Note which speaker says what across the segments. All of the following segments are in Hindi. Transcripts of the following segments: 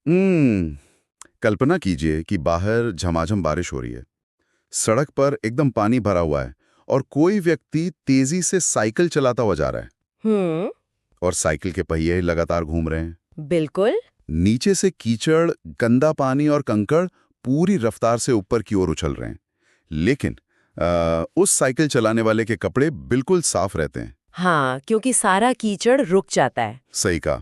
Speaker 1: हम्म कल्पना कीजिए कि बाहर झमाझम बारिश हो रही है। सड़क पर एकदम पानी भरा हुआ है और कोई व्यक्ति तेजी से साइकिल चलाता हुआ जा रहा है
Speaker 2: हम्म।
Speaker 1: और साइकिल के पहिए लगातार घूम रहे हैं।
Speaker 2: बिल्कुल।
Speaker 1: नीचे से कीचड़, गंदा पानी और कंकड़ पूरी रफ्तार से ऊपर की ओर उछल रहे हैं। लेकिन उस साइकिल चलाने वाले के कपड़े बिल्कुल साफ रहते हैं।
Speaker 2: हाँ, क्योंकि सारा कीचड़ रुक जाता है।
Speaker 1: सही कहा।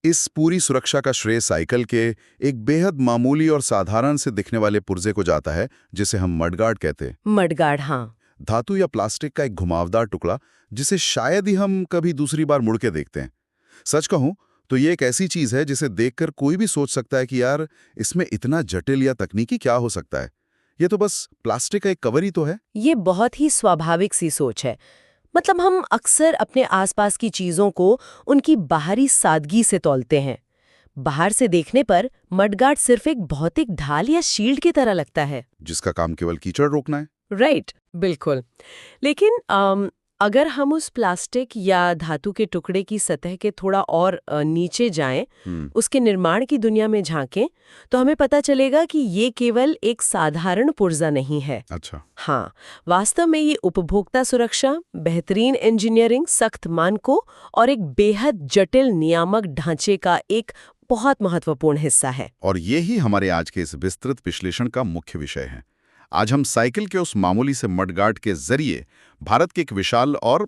Speaker 1: इस पूरी सुरक्षा का श्रेय साइकिल के एक बेहद मामूली और साधारण से दिखने वाले पुर्जे को जाता है, जिसे हम मडगार्ड कहते हैं।
Speaker 2: मडगार्ड, हाँ।
Speaker 1: धातु या प्लास्टिक का एक घुमावदार टुकड़ा, जिसे शायद ही हम कभी दूसरी बार मुड़ के देखते हैं। सच कहूं तो ये एक ऐसी चीज है जिसे देखकर कोई भी सोच सकता है कि यार, इसमें इतना जटिल या तकनीकी क्या हो सकता है। ये तो बस प्लास्टिक का एक कवर ही तो है।
Speaker 2: ये बहुत ही स्वाभाविक सी सोच है। मतलब हम अक्सर अपने आसपास की चीजों को उनकी बाहरी सादगी से तौलते हैं। बाहर से देखने पर मडगार्ड सिर्फ एक भौतिक ढाल या शील्ड की तरह लगता है।
Speaker 1: जिसका काम केवल कीचड़ रोकना है।
Speaker 2: राइट, बिल्कुल। लेकिन अगर हम उस प्लास्टिक या धातु के टुकड़े की सतह के थोड़ा और नीचे जाएं,
Speaker 1: हम्म।
Speaker 2: उसके निर्माण की दुनिया में झांकें, तो हमें पता चलेगा कि ये केवल एक साधारण पुर्जा नहीं है।
Speaker 1: अच्छा।
Speaker 2: हाँ, वास्तव में ये उपभोक्ता सुरक्षा, बेहतरीन इंजीनियरिंग, सख्त मानकों और एक बेहद जटिल नियामक ढांचे का एक बहुत महत्वपूर्ण हिस्सा है।
Speaker 1: और ये ही हमारे आज के इस विस्तृत विश्लेषण का मुख्य विषय है। आज हम साइकिल के उस मामूली से मडगार्ड के जरिए भारत के एक विशाल और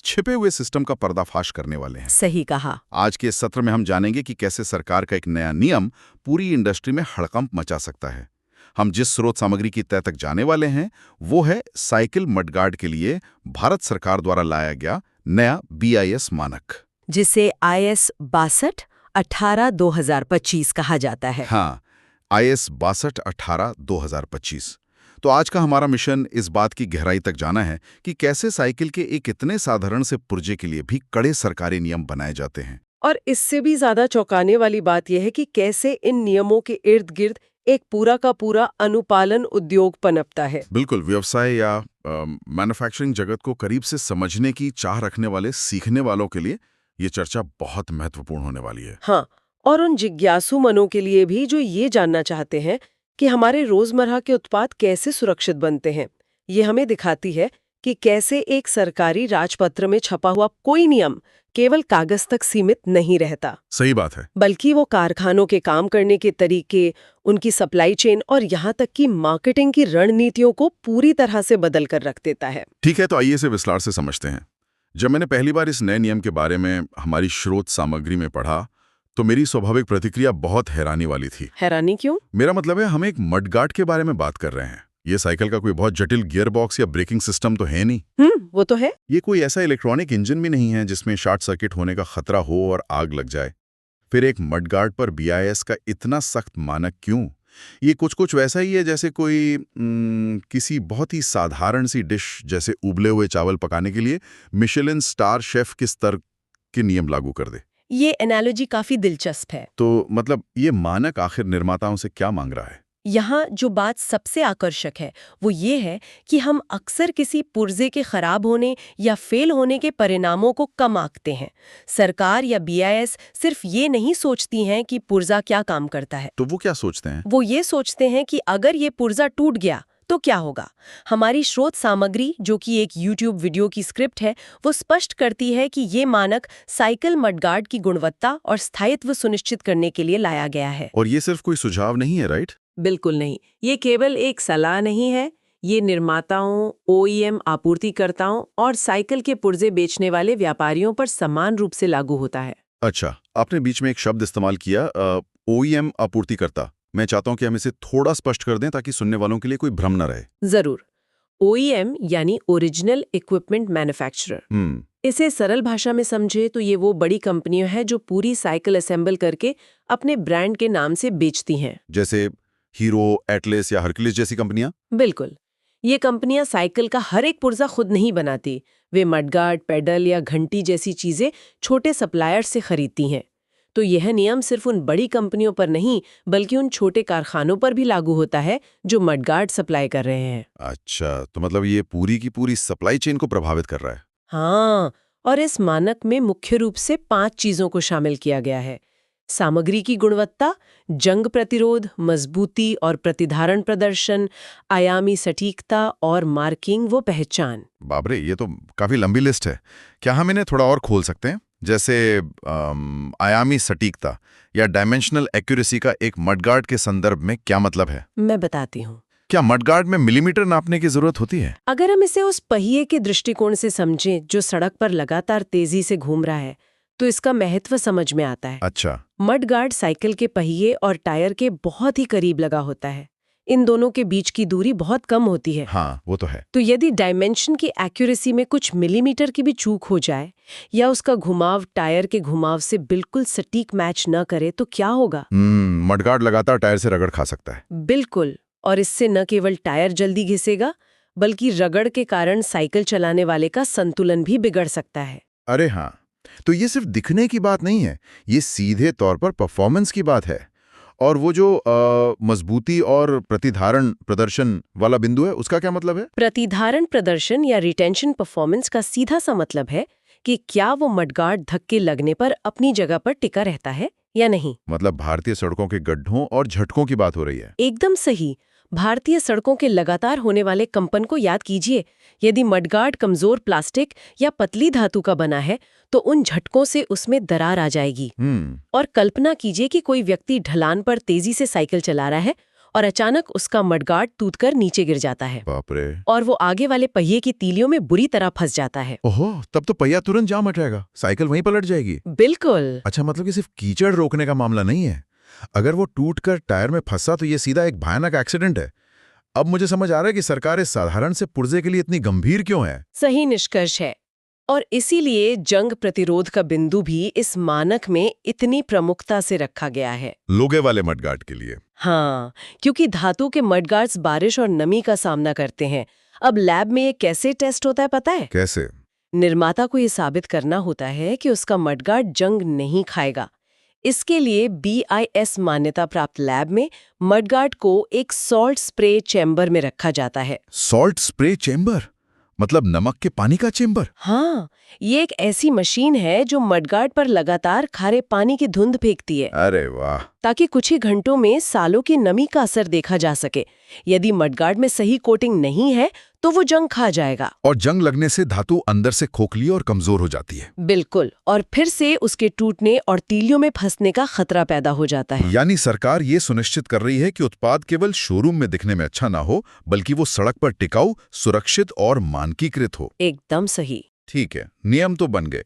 Speaker 1: छिपे हुए सिस्टम का पर्दाफाश करने वाले हैं।
Speaker 2: सही कहा।
Speaker 1: आज के इस सत्र में हम जानेंगे कि कैसे सरकार का एक नया नियम पूरी इंडस्ट्री में हड़कंप मचा सकता है। हम जिस स्रोत सामग्री की तह तक जाने वाले हैं वो है साइकिल मडगार्ड के लिए भारत सरकार द्वारा लाया गया नया BIS मानक,
Speaker 2: जिसे IS 6218-2025 कहा जाता है।
Speaker 1: हाँ, IS 6218-2025। तो आज का हमारा मिशन इस बात की गहराई तक जाना है कि कैसे साइकिल के एक इतने साधारण से पुर्जे के लिए भी कड़े सरकारी नियम बनाए जाते हैं।
Speaker 2: और इससे भी ज्यादा चौंकाने वाली बात यह है कि कैसे इन नियमों के इर्द गिर्द एक पूरा का पूरा अनुपालन उद्योग पनपता है।
Speaker 1: बिल्कुल, व्यवसाय या मैन्युफैक्चरिंग जगत को करीब से समझने की चाह रखने वाले सीखने वालों के लिए ये चर्चा बहुत महत्वपूर्ण होने वाली है।
Speaker 2: हाँ, और उन जिज्ञासु मनों के लिए भी जो ये जानना चाहते हैं कि हमारे रोजमर्रा के उत्पाद कैसे सुरक्षित बनते हैं। ये हमें दिखाती है कि कैसे एक सरकारी राजपत्र में छपा हुआ कोई नियम केवल कागज तक सीमित नहीं रहता,
Speaker 1: सही बात है।
Speaker 2: बल्कि वो कारखानों के काम करने के तरीके, उनकी सप्लाई चेन और यहाँ तक कि मार्केटिंग की रणनीतियों को पूरी तरह से बदल कर रख देता है।
Speaker 1: ठीक है, तो आइए इसे विस्तार से समझते हैं। जब मैंने पहली बार इस नए नियम के बारे में हमारी स्रोत सामग्री में पढ़ा, तो मेरी स्वाभाविक प्रतिक्रिया बहुत हैरानी वाली थी।
Speaker 2: हैरानी क्यों?
Speaker 1: मेरा मतलब है, हम एक मडगार्ड के बारे में बात कर रहे हैं। ये साइकिल का कोई बहुत जटिल गियर बॉक्स या ब्रेकिंग सिस्टम तो है नहीं।
Speaker 2: वो तो है।
Speaker 1: ये कोई ऐसा इलेक्ट्रॉनिक इंजन भी नहीं है जिसमें शॉर्ट सर्किट होने का खतरा हो और आग लग जाए। फिर एक मडगार्ड पर BIS का इतना सख्त मानक क्यों? ये कुछ कुछ वैसा ही है जैसे कोई किसी बहुत ही साधारण सी डिश, जैसे उबले हुए चावल पकाने के लिए मिशेलिन स्टार शेफ के स्तर के नियम लागू कर दे।
Speaker 2: ये एनालॉजी काफी दिलचस्प है।
Speaker 1: तो मतलब ये मानक आखिर निर्माताओं से क्या मांग रहा है?
Speaker 2: यहाँ जो बात सबसे आकर्षक है वो ये है कि हम अक्सर किसी पुर्जे के खराब होने या फेल होने के परिणामों को कम आंकते हैं। सरकार या BIS सिर्फ ये नहीं सोचती हैं कि पुर्जा क्या काम करता है।
Speaker 1: तो वो क्या सोचते हैं?
Speaker 2: वो ये सोचते हैं कि अगर ये पुर्जा टूट गया तो क्या होगा। हमारी स्रोत सामग्री, जो कि एक YouTube वीडियो की स्क्रिप्ट है, वो स्पष्ट करती है कि ये मानक साइकिल मडगार्ड की गुणवत्ता और स्थायित्व सुनिश्चित करने के लिए लाया गया है।
Speaker 1: और ये सिर्फ कोई सुझाव नहीं है, राइट?
Speaker 2: बिल्कुल नहीं, ये केवल एक सलाह नहीं है। ये निर्माताओं, OEM आपूर्तिकर्ताओं और साइकिल के पुर्जे बेचने वाले व्यापारियों पर समान रूप से लागू होता है।
Speaker 1: अच्छा, आपने बीच में एक शब्द इस्तेमाल किया, OEM आपूर्तिकर्ता। मैं चाहता हूं कि हम इसे थोड़ा स्पष्ट कर दें ताकि सुनने वालों के लिए कोई भ्रम न रहे।
Speaker 2: जरूर। OEM यानी ओरिजिनल इक्विपमेंट मैन्युफैक्चरर। इसे सरल भाषा में समझे तो ये वो बड़ी कंपनियां हैं जो पूरी साइकिल असेंबल करके अपने ब्रांड के नाम से बेचती हैं।
Speaker 1: जैसे हीरो, एटलस या हरक्यूलिस जैसी कंपनियां?
Speaker 2: बिल्कुल। ये कंपनियां साइकिल का हर एक पुर्जा खुद नहीं बनाती। वे मडगार्ड, पेडल या घंटी जैसी चीजें छोटे सप्लायर से खरीदती हैं। तो यह नियम सिर्फ उन बड़ी कंपनियों पर नहीं, बल्कि उन छोटे कारखानों पर भी लागू होता है जो मडगार्ड सप्लाई कर रहे हैं।
Speaker 1: अच्छा, तो मतलब ये पूरी की पूरी सप्लाई चेन को प्रभावित कर रहा है।
Speaker 2: हाँ, और इस मानक में मुख्य रूप से 5 चीजों को शामिल किया गया है। सामग्री की गुणवत्ता, जंग प्रतिरोध, मजबूती और प्रतिधारण प्रदर्शन, आयामी सटीकता और मार्किंग व पहचान।
Speaker 1: बाबरे, ये तो काफी लंबी लिस्ट है। क्या हम इन्हें थोड़ा और खोल सकते हैं? जैसे आयामी सटीकता या डायमेंशनल एक्यूरेसी का एक मडगार्ड के संदर्भ में क्या मतलब है?
Speaker 2: मैं बताती हूँ।
Speaker 1: क्या मडगार्ड में मिलीमीटर नापने की जरूरत होती है?
Speaker 2: अगर हम इसे उस पहिए के दृष्टिकोण से समझें जो सड़क पर लगातार तेजी से घूम रहा है, तो इसका महत्व समझ में आता है।
Speaker 1: अच्छा।
Speaker 2: मडगार्ड साइकिल के पहिए और टायर के बहुत ही करीब लगा होता है। इन दोनों के बीच की दूरी बहुत कम होती है।
Speaker 1: हाँ, वो तो है।
Speaker 2: तो यदि डायमेंशन की एक्यूरेसी में कुछ मिलीमीटर की भी चूक हो जाए या उसका घुमाव टायर के घुमाव से बिल्कुल सटीक मैच न करे तो क्या होगा?
Speaker 1: मडगार्ड लगातार टायर से रगड़ खा सकता है।
Speaker 2: बिल्कुल। और इससे न केवल टायर जल्दी घिसेगा, बल्कि रगड़ के कारण साइकिल चलाने वाले का संतुलन भी बिगड़ सकता है।
Speaker 1: अरे हाँ, तो ये सिर्फ दिखने की बात नहीं है, ये सीधे तौर पर परफॉर्मेंस की बात है। और वो जो मजबूती और प्रतिधारण प्रदर्शन वाला बिंदु है, उसका क्या मतलब है?
Speaker 2: प्रतिधारण प्रदर्शन या रिटेंशन परफॉर्मेंस का सीधा सा मतलब है कि क्या वो मडगार्ड धक्के लगने पर अपनी जगह पर टिका रहता है या नहीं।
Speaker 1: मतलब भारतीय सड़कों के गड्ढों और झटकों की बात हो रही है।
Speaker 2: एकदम सही। भारतीय सड़कों के लगातार होने वाले कंपन को याद कीजिए। यदि मडगार्ड कमजोर प्लास्टिक या पतली धातु का बना है तो उन झटकों से उसमें दरार आ जाएगी। और कल्पना कीजिए कि कोई व्यक्ति ढलान पर तेजी से साइकिल चला रहा है और अचानक उसका मडगार्ड टूटकर नीचे गिर जाता है।
Speaker 1: बाप रे।
Speaker 2: और वो आगे वाले पहिए की तीलियों में बुरी तरह फंस जाता है।
Speaker 1: ओहो, तब तो पहिया तुरंत जाम हटेगा, साइकिल वहीं पलट जाएगी।
Speaker 2: बिल्कुल।
Speaker 1: अच्छा, मतलब कि सिर्फ कीचड़ रोकने का मामला नहीं है। अगर वो टूटकर टायर में फंसा तो ये सीधा एक भयानक एक्सीडेंट है। अब मुझे समझ आ रहा है कि सरकार इस साधारण से पुर्जे के लिए इतनी गंभीर क्यों है।
Speaker 2: सही निष्कर्ष है। और इसीलिए जंग प्रतिरोध का बिंदु भी इस मानक में इतनी प्रमुखता से रखा गया है।
Speaker 1: लोगे वाले मडगार्ड के लिए।
Speaker 2: हाँ, क्योंकि धातु के मडगार्ड्स बारिश और नमी का सामना करते हैं। अब लैब में ये कैसे टेस्ट होता है पता है?
Speaker 1: कैसे?
Speaker 2: निर्माता को ये साबित करना होता है कि उसका मडगार्ड जंग नहीं खाएगा। इसके लिए BIS मान्यता प्राप्त लैब में मडगार्ड को एक सॉल्ट स्प्रे चैम्बर में रखा जाता है।
Speaker 1: सॉल्ट स्प्रे चेंबर मतलब नमक के पानी का चेंबर?
Speaker 2: हाँ, ये एक ऐसी मशीन है जो मडगार्ड पर लगातार खारे पानी की धुंध फेंकती है।
Speaker 1: अरे वाह।
Speaker 2: ताकि कुछ ही घंटों में सालों की नमी का असर देखा जा सके। यदि मडगार्ड में सही कोटिंग नहीं है तो वो जंग खा जाएगा।
Speaker 1: और जंग लगने से धातु अंदर से खोखली और कमजोर हो जाती है।
Speaker 2: बिल्कुल। और फिर से उसके टूटने और तीलियों में फंसने का खतरा पैदा हो जाता है।
Speaker 1: यानी सरकार ये सुनिश्चित कर रही है कि उत्पाद केवल शोरूम में दिखने में अच्छा ना हो, बल्कि वो सड़क पर टिकाऊ, सुरक्षित और मानकीकृत हो।
Speaker 2: एकदम सही।
Speaker 1: ठीक है, नियम तो बन गए,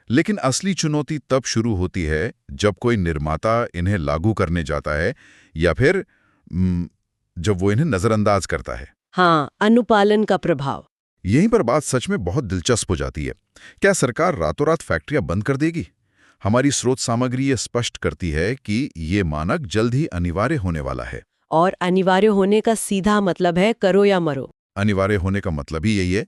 Speaker 1: लेकिन असली चुनौती तब शुरू होती है जब कोई निर्माता इन्हें लागू करने जाता है या फिर जब वो इन्हें नजरअंदाज करता है।
Speaker 2: हाँ, अनुपालन का प्रभाव।
Speaker 1: यहीं पर बात सच में बहुत दिलचस्प हो जाती है। क्या सरकार रातों रात फैक्ट्रियां बंद कर देगी? हमारी स्रोत सामग्री ये स्पष्ट करती है कि ये मानक जल्द ही अनिवार्य होने वाला है।
Speaker 2: और अनिवार्य होने का सीधा मतलब है करो या मरो।
Speaker 1: अनिवार्य होने का मतलब ही यही है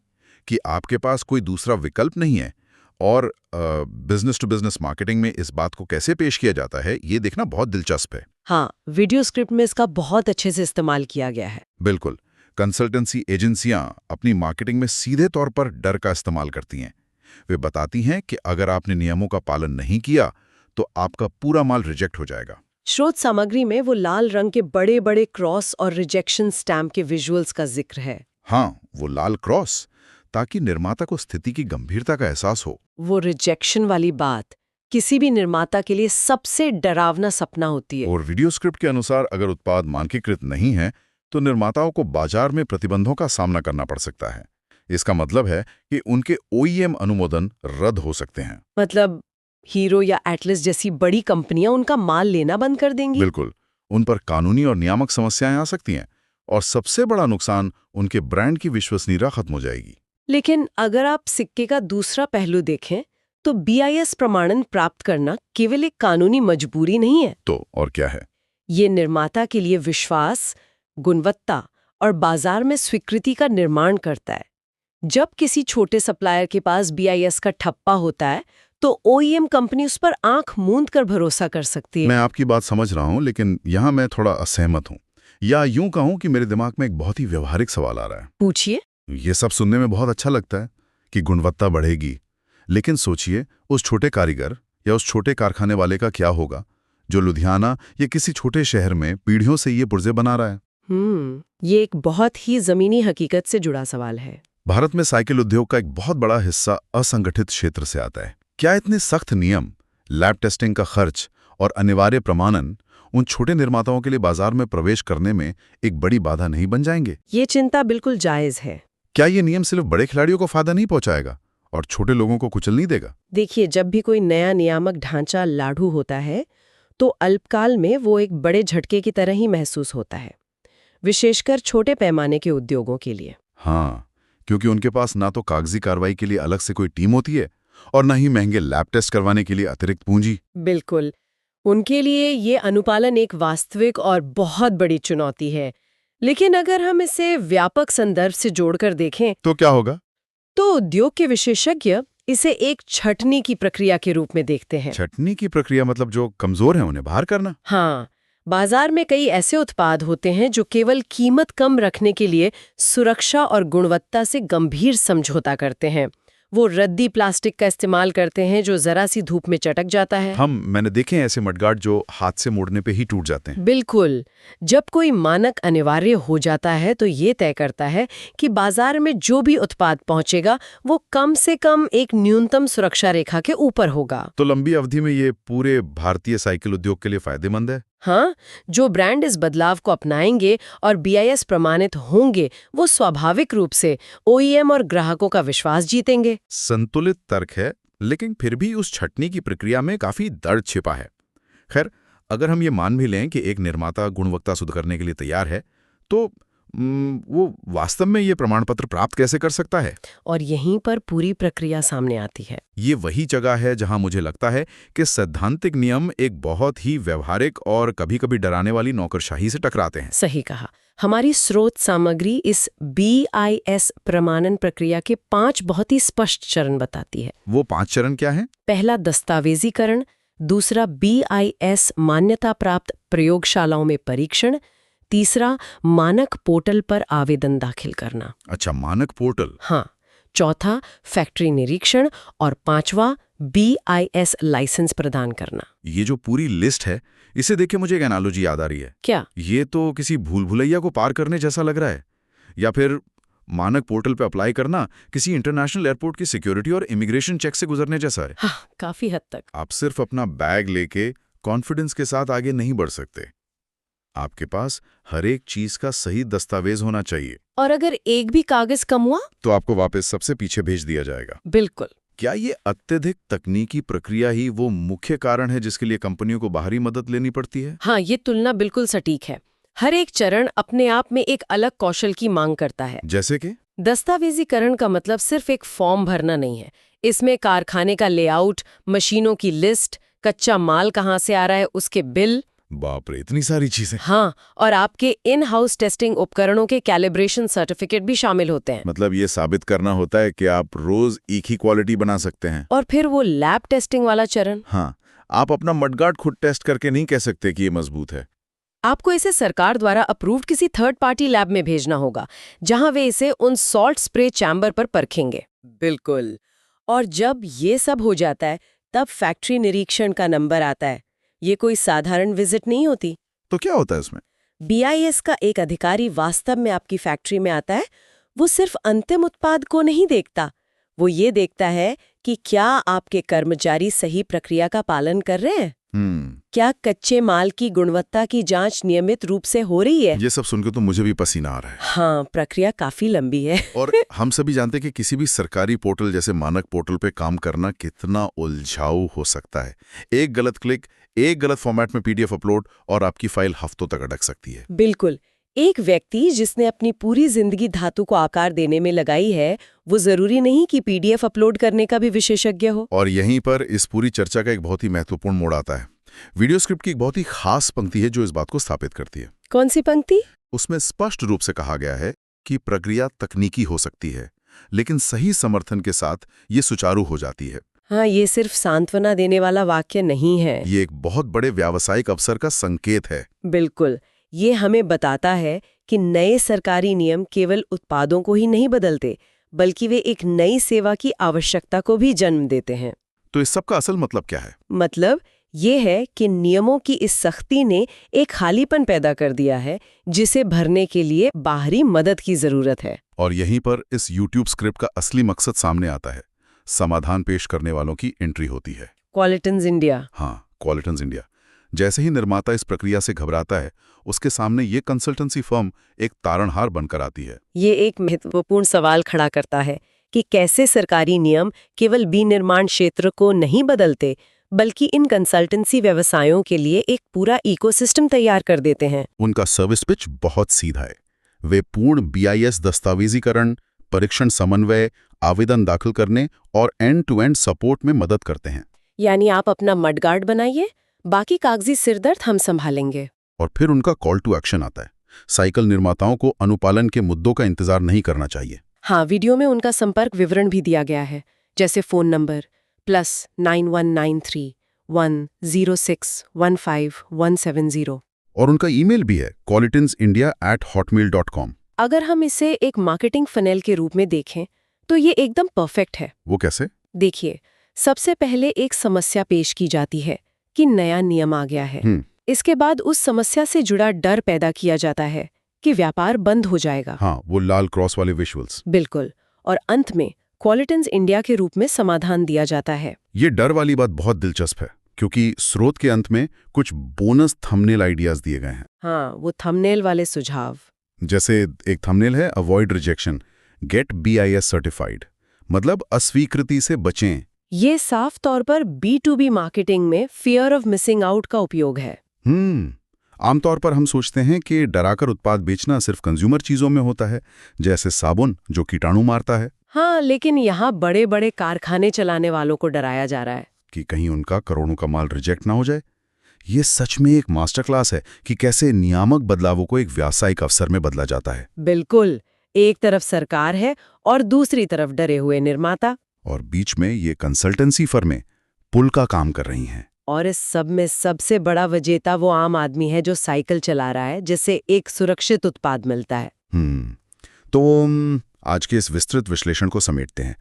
Speaker 1: कि आपके पास कोई दूसरा विकल्प नहीं है। और बिजनेस टू बिजनेस मार्केटिंग में इस बात को कैसे पेश किया जाता है, ये देखना बहुत दिलचस्प है।
Speaker 2: हाँ, वीडियो स्क्रिप्ट में इसका बहुत अच्छे से इस्तेमाल किया गया है।
Speaker 1: बिल्कुल। कंसल्टेंसी एजेंसियां अपनी मार्केटिंग में सीधे तौर पर डर का इस्तेमाल करती हैं। वे बताती हैं कि अगर आपने नियमों का पालन नहीं किया तो आपका पूरा माल रिजेक्ट हो जाएगा।
Speaker 2: स्रोत सामग्री में वो लाल रंग के बड़े बड़े क्रॉस और रिजेक्शन स्टैम्प के विजुअल्स का जिक्र है।
Speaker 1: हाँ, वो लाल क्रॉस, ताकि निर्माता को स्थिति की गंभीरता का एहसास हो।
Speaker 2: वो रिजेक्शन वाली बात किसी भी निर्माता के लिए सबसे डरावना सपना होती है।
Speaker 1: और वीडियो स्क्रिप्ट के अनुसार अगर उत्पाद मानकीकृत नहीं है तो निर्माताओं को बाजार में प्रतिबंधों का सामना करना पड़ सकता है। इसका मतलब है कि उनके OEM अनुमोदन रद्द हो सकते हैं।
Speaker 2: मतलब हीरो या एटलस जैसी बड़ी कंपनियां उनका माल लेना बंद कर देंगी।
Speaker 1: बिल्कुल। उन पर कानूनी और नियामक समस्याएं आ सकती हैं और सबसे बड़ा नुकसान उनके ब्रांड की विश्वसनीयता खत्म हो जाएगी।
Speaker 2: लेकिन अगर आप सिक्के का दूसरा पहलू देखें तो BIS प्रमाणन प्राप्त करना केवल एक कानूनी मजबूरी नहीं है।
Speaker 1: तो और क्या है?
Speaker 2: ये निर्माता के लिए विश्वास, गुणवत्ता और बाजार में स्वीकृति का निर्माण करता है। जब किसी छोटे सप्लायर के पास BIS का ठप्पा होता है तो OEM कंपनी उस पर आंख मूंद कर भरोसा कर सकती है।
Speaker 1: मैं आपकी बात समझ रहा हूं, लेकिन यहां मैं थोड़ा असहमत हूं। या यूं कहूं कि मेरे दिमाग में एक बहुत ही व्यवहारिक सवाल आ रहा है।
Speaker 2: पूछिए।
Speaker 1: ये सब सुनने में बहुत अच्छा लगता है कि गुणवत्ता बढ़ेगी, लेकिन सोचिए उस छोटे कारीगर या उस छोटे कारखाने वाले का क्या होगा जो लुधियाना या किसी छोटे शहर में पीढ़ियों से ये पुर्जे बना रहा है।
Speaker 2: ये एक बहुत ही जमीनी हकीकत से जुड़ा सवाल है।
Speaker 1: भारत में साइकिल उद्योग का एक बहुत बड़ा हिस्सा असंगठित क्षेत्र से आता है। क्या इतने सख्त नियम, लैब टेस्टिंग का खर्च और अनिवार्य प्रमाणन उन छोटे निर्माताओं के लिए बाजार में प्रवेश करने में एक बड़ी बाधा नहीं बन जाएंगे?
Speaker 2: ये चिंता बिल्कुल जायज है।
Speaker 1: क्या ये नियम सिर्फ बड़े खिलाड़ियों को फायदा नहीं पहुंचाएगा और छोटे लोगों को कुचल नहीं देगा?
Speaker 2: देखिए, जब भी कोई नया नियामक ढांचा लागू होता है तो अल्पकाल में वो एक बड़े झटके की तरह ही महसूस होता है, विशेषकर छोटे पैमाने के उद्योगों के लिए।
Speaker 1: हाँ, क्योंकि उनके पास ना तो कागजी कार्रवाई के लिए अलग से कोई टीम होती है और ना ही महंगे लैब टेस्ट करवाने के लिए अतिरिक्त पूंजी।
Speaker 2: बिल्कुल, उनके लिए ये अनुपालन एक वास्तविक और बहुत बड़ी चुनौती है। लेकिन अगर हम इसे व्यापक संदर्भ से जोड़कर देखें
Speaker 1: तो क्या होगा?
Speaker 2: तो उद्योग के विशेषज्ञ इसे एक छंटनी की प्रक्रिया के रूप में देखते हैं।
Speaker 1: छंटनी की प्रक्रिया मतलब जो कमजोर हैं उन्हें बाहर करना?
Speaker 2: हाँ, बाजार में कई ऐसे उत्पाद होते हैं जो केवल कीमत कम रखने के लिए सुरक्षा और गुणवत्ता से गंभीर समझौता करते हैं। वो रद्दी प्लास्टिक का इस्तेमाल करते हैं जो जरा सी धूप में चटक जाता है।
Speaker 1: मैंने देखे हैं ऐसे मडगार्ड जो हाथ से मोड़ने पे ही टूट जाते हैं।
Speaker 2: बिल्कुल। जब कोई मानक अनिवार्य हो जाता है तो ये तय करता है कि बाजार में जो भी उत्पाद पहुंचेगा वो कम से कम एक न्यूनतम सुरक्षा रेखा के ऊपर होगा।
Speaker 1: तो लंबी अवधि में ये पूरे भारतीय साइकिल उद्योग के लिए फायदेमंद है।
Speaker 2: हाँ, जो ब्रांड इस बदलाव को अपनाएंगे और BIS प्रमाणित होंगे वो स्वाभाविक रूप से OEM और ग्राहकों का विश्वास जीतेंगे।
Speaker 1: संतुलित तर्क है, लेकिन फिर भी उस छंटनी की प्रक्रिया में काफी दर्द छिपा है। खैर, अगर हम ये मान भी लें कि एक निर्माता गुणवत्ता सुधार करने के लिए तैयार है, तो वो वास्तव में ये प्रमाण पत्र प्राप्त कैसे कर सकता है?
Speaker 2: और यहीं पर पूरी प्रक्रिया सामने आती है।
Speaker 1: ये वही जगह है जहां मुझे लगता है कि सैद्धांतिक नियम एक बहुत ही व्यवहारिक और कभी-कभी डराने वाली नौकरशाही से टकराते हैं।
Speaker 2: सही कहा। हमारी स्रोत सामग्री इस BIS प्रमाणन प्रक्रिया के 5 बहुत ही स्पष्ट चरण बताती है।
Speaker 1: वो 5 चरण क्या हैं?
Speaker 2: पहला, दस्तावेजीकरण। दूसरा, BIS मान्यता प्राप्त प्रयोगशालाओं में परीक्षण। तीसरा, मानक पोर्टल पर आवेदन दाखिल करना।
Speaker 1: अच्छा, मानक पोर्टल।
Speaker 2: हाँ। चौथा, फैक्ट्री निरीक्षण। और पांचवा, BIS लाइसेंस प्रदान करना।
Speaker 1: ये जो पूरी लिस्ट है, इसे देख के मुझे एक एनालॉजी याद आ रही है।
Speaker 2: क्या?
Speaker 1: ये तो किसी भूल भुलैया को पार करने जैसा लग रहा है, या फिर मानक पोर्टल पे अप्लाई करना किसी इंटरनेशनल एयरपोर्ट की सिक्योरिटी और इमिग्रेशन चेक से गुजरने जैसा है।
Speaker 2: हाँ, काफी हद तक।
Speaker 1: आप सिर्फ अपना बैग लेके कॉन्फिडेंस के साथ आगे नहीं बढ़ सकते। आपके पास हर एक चीज का सही दस्तावेज होना चाहिए,
Speaker 2: और अगर एक भी कागज कम हुआ
Speaker 1: तो आपको वापस सबसे पीछे भेज दिया जाएगा।
Speaker 2: बिल्कुल।
Speaker 1: क्या ये अत्यधिक तकनीकी प्रक्रिया ही वो मुख्य कारण है जिसके लिए कंपनियों को बाहरी मदद लेनी पड़ती है?
Speaker 2: हाँ, ये तुलना बिल्कुल सटीक है। हर एक चरण अपने आप में एक अलग कौशल की मांग करता है।
Speaker 1: जैसे कि
Speaker 2: दस्तावेजीकरण का मतलब सिर्फ एक फॉर्म भरना नहीं है। इसमें कारखाने का लेआउट, मशीनों की लिस्ट, कच्चा माल कहाँ से आ रहा है उसके बिल।
Speaker 1: बाप रे, इतनी सारी चीजें।
Speaker 2: हाँ, और आपके इन हाउस टेस्टिंग उपकरणों के कैलिब्रेशन सर्टिफिकेट भी शामिल होते हैं।
Speaker 1: मतलब ये साबित करना होता है कि आप रोज एक ही क्वालिटी बना सकते हैं।
Speaker 2: और फिर वो लैब टेस्टिंग वाला चरण।
Speaker 1: हाँ, आप अपना मडगार्ड खुद टेस्ट करके नहीं कह सकते कि ये मजबूत है।
Speaker 2: आपको इसे सरकार द्वारा अप्रूव्ड किसी थर्ड पार्टी लैब में भेजना होगा, जहां वे इसे उन सॉल्ट स्प्रे चैम्बर पर परखेंगे। बिल्कुल। और जब ये सब हो जाता है तब फैक्ट्री निरीक्षण का नंबर आता है। ये कोई साधारण विजिट नहीं होती।
Speaker 1: तो क्या होता है इसमें?
Speaker 2: BIS का एक अधिकारी वास्तव में आपकी फैक्ट्री में आता है। वो सिर्फ अंतिम उत्पाद को नहीं देखता, वो ये देखता है कि क्या आपके कर्मचारी सही प्रक्रिया का पालन कर रहे हैं, क्या कच्चे माल की गुणवत्ता की जांच नियमित रूप से हो रही है।
Speaker 1: ये सब सुनकर तो मुझे भी पसीना आ रहा है।
Speaker 2: हाँ, प्रक्रिया काफी लंबी है।
Speaker 1: और हम सभी जानते हैं कि किसी भी सरकारी पोर्टल जैसे मानक पोर्टल पे काम करना कितना उलझाऊ हो सकता है। एक गलत क्लिक, एक गलत फॉर्मेट में PDF अपलोड और आपकी फाइल हफ्तों तक अटक सकती है।
Speaker 2: बिल्कुल। एक व्यक्ति जिसने अपनी पूरी जिंदगी धातु को आकार देने में लगाई है, वो जरूरी नहीं कि PDF अपलोड करने का भी विशेषज्ञ हो।
Speaker 1: और यहीं पर इस पूरी चर्चा का एक बहुत ही महत्वपूर्ण मोड़ आता है। वीडियो स्क्रिप्ट की एक बहुत ही खास पंक्ति है जो इस बात को स्थापित करती है।
Speaker 2: कौन सी पंक्ति?
Speaker 1: उसमें स्पष्ट रूप से कहा गया है कि प्रक्रिया तकनीकी हो सकती है, लेकिन सही समर्थन के साथ ये सुचारू हो जाती है।
Speaker 2: हाँ, ये सिर्फ सांत्वना देने वाला वाक्य नहीं है।
Speaker 1: ये एक बहुत बड़े व्यावसायिक अवसर का संकेत है।
Speaker 2: बिल्कुल। ये हमें बताता है कि नए सरकारी नियम केवल उत्पादों को ही नहीं बदलते, बल्कि वे एक नई सेवा की आवश्यकता को भी जन्म देते हैं।
Speaker 1: तो इस सब का असल मतलब क्या है?
Speaker 2: मतलब ये है कि नियमों की इस सख्ती ने एक खालीपन पैदा कर दिया है जिसे भरने के लिए बाहरी मदद की जरूरत है।
Speaker 1: और यहीं पर इस YouTube स्क्रिप्ट का असली मकसद सामने आता है। समाधान पेश करने वालों की एंट्री होती है।
Speaker 2: क्वालिटन्स इंडिया।
Speaker 1: हाँ, क्वालिटन्स इंडिया। जैसे ही निर्माता इस प्रक्रिया से घबराता है, उसके सामने ये कंसल्टेंसी फर्म एक तारणहार बनकर आती है।
Speaker 2: ये एक महत्वपूर्ण सवाल खड़ा करता है कि कैसे सरकारी नियम केवल विनिर्माण क्षेत्र को नहीं बदलते, बल्कि इन कंसल्टेंसी व्यवसायों के लिए एक पूरा इकोसिस्टम तैयार कर देते हैं।
Speaker 1: उनका सर्विस पिच बहुत सीधा है। वे पूर्ण BIS दस्तावेजीकरण, परीक्षण समन्वय, आवेदन दाखिल करने और एंड-टू-एंड सपोर्ट में मदद करते हैं।
Speaker 2: यानी आप अपना मडगार्ड बनाइए, बाकी कागजी सिरदर्द हम संभालेंगे।
Speaker 1: और फिर उनका कॉल टू एक्शन आता है। साइकिल निर्माताओं को अनुपालन के मुद्दों का इंतजार नहीं करना चाहिए।
Speaker 2: हाँ, वीडियो में उनका संपर्क विवरण भी दिया गया है, जैसे फ़ोन नंबर +9193 106 15170।
Speaker 1: और उनका ईमेल भी है qualitinsindia@hotmail.com।
Speaker 2: अगर हम इसे एक मार्केटिंग फनेल के रूप में देखें तो ये एकदम परफेक्ट है।
Speaker 1: वो कैसे?
Speaker 2: देखिए, सबसे पहले एक समस्या पेश की जाती है कि नया नियम आ गया है। इसके बाद उस समस्या से जुड़ा डर पैदा किया जाता है कि व्यापार बंद हो जाएगा।
Speaker 1: हाँ, वो लाल क्रॉस वाले विजुअल्स।
Speaker 2: बिल्कुल। और अंत में क्वालिटन्स इंडिया के रूप में समाधान दिया जाता है।
Speaker 1: ये डर वाली बात बहुत दिलचस्प है, क्योंकि स्रोत के अंत में कुछ बोनस थंबनेल आइडियाज दिए गए हैं।
Speaker 2: हाँ, वो थंबनेल वाले सुझाव।
Speaker 1: जैसे एक थंबनेल है, avoid rejection, get BIS certified, मतलब अस्वीकृति से बचें।
Speaker 2: ये साफ तौर पर B2B मार्केटिंग में फियर ऑफ मिसिंग आउट का उपयोग है।
Speaker 1: आमतौर पर हम सोचते हैं कि डराकर उत्पाद बेचना सिर्फ कंज्यूमर चीजों में होता है, जैसे साबुन जो कीटाणु मारता है।
Speaker 2: हाँ, लेकिन यहाँ बड़े बड़े कारखाने चलाने वालों को डराया जा रहा है
Speaker 1: कि कहीं उनका करोड़ों का माल रिजेक्ट ना हो जाए। ये सच में एक मास्टर क्लास है कि कैसे नियामक बदलावों को एक व्यावसायिक अवसर में बदला जाता है।
Speaker 2: बिल्कुल। एक तरफ सरकार है और दूसरी तरफ डरे हुए निर्माता।
Speaker 1: और बीच में ये कंसल्टेंसी फर्में पुल का काम कर रही हैं।
Speaker 2: और इस सब में सबसे बड़ा विजेता वो आम आदमी है जो साइकिल चला रहा है, जिससे एक सुरक्षित उत्पाद मिलता है।
Speaker 1: तो आज के इस विस्तृत विश्लेषण को समेटते हैं।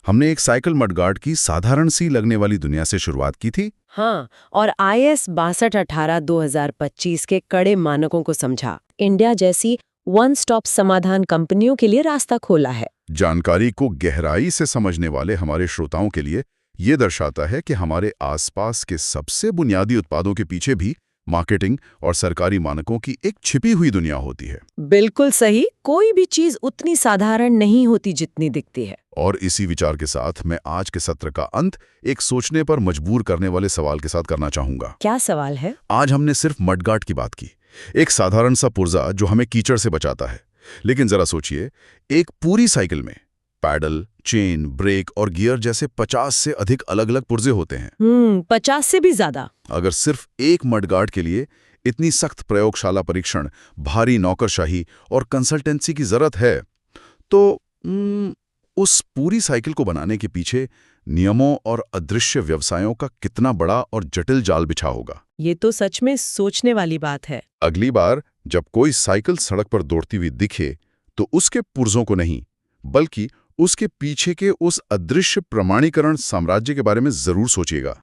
Speaker 1: हमने एक साइकिल मडगार्ड की साधारण सी लगने वाली दुनिया से शुरुआत की थी।
Speaker 2: हाँ, और IS 6218-2025 के कड़े मानकों को समझा। इंडिया जैसी वन स्टॉप समाधान कंपनियों के लिए रास्ता खोला है।
Speaker 1: जानकारी को गहराई से समझने वाले हमारे श्रोताओं के लिए ये दर्शाता है कि हमारे आसपास के सबसे बुनियादी उत्पादों के पीछे भी मार्केटिंग और सरकारी मानकों की एक छिपी हुई दुनिया होती है।
Speaker 2: बिल्कुल सही। कोई भी चीज उतनी साधारण नहीं होती जितनी दिखती है।
Speaker 1: और इसी विचार के साथ मैं आज के सत्र का अंत एक सोचने पर मजबूर करने वाले सवाल के साथ करना चाहूंगा।
Speaker 2: क्या सवाल है?
Speaker 1: आज हमने सिर्फ मडगार्ड की बात की, एक साधारण सा पुर्जा जो हमें कीचड़ से बचाता है। लेकिन जरा सोचिए, एक पूरी साइकिल में पैडल, चेन, ब्रेक और गियर जैसे 50 से अधिक अलग अलग पुर्जे होते हैं।
Speaker 2: 50 से भी ज्यादा।
Speaker 1: अगर सिर्फ एक मडगार्ड के लिए इतनी सख्त प्रयोगशाला परीक्षण, भारी नौकरशाही और कंसल्टेंसी की जरूरत है, तो उस पूरी साइकिल को बनाने के पीछे नियमों और अदृश्य व्यवसायों का कितना बड़ा और जटिल जाल बिछा होगा।
Speaker 2: ये तो सच में सोचने वाली बात है।
Speaker 1: अगली बार जब कोई साइकिल सड़क पर दौड़ती हुई दिखे, तो उसके पुर्जों को नहीं, बल्कि उसके पीछे के उस अदृश्य प्रमाणीकरण साम्राज्य के बारे में जरूर सोचिएगा।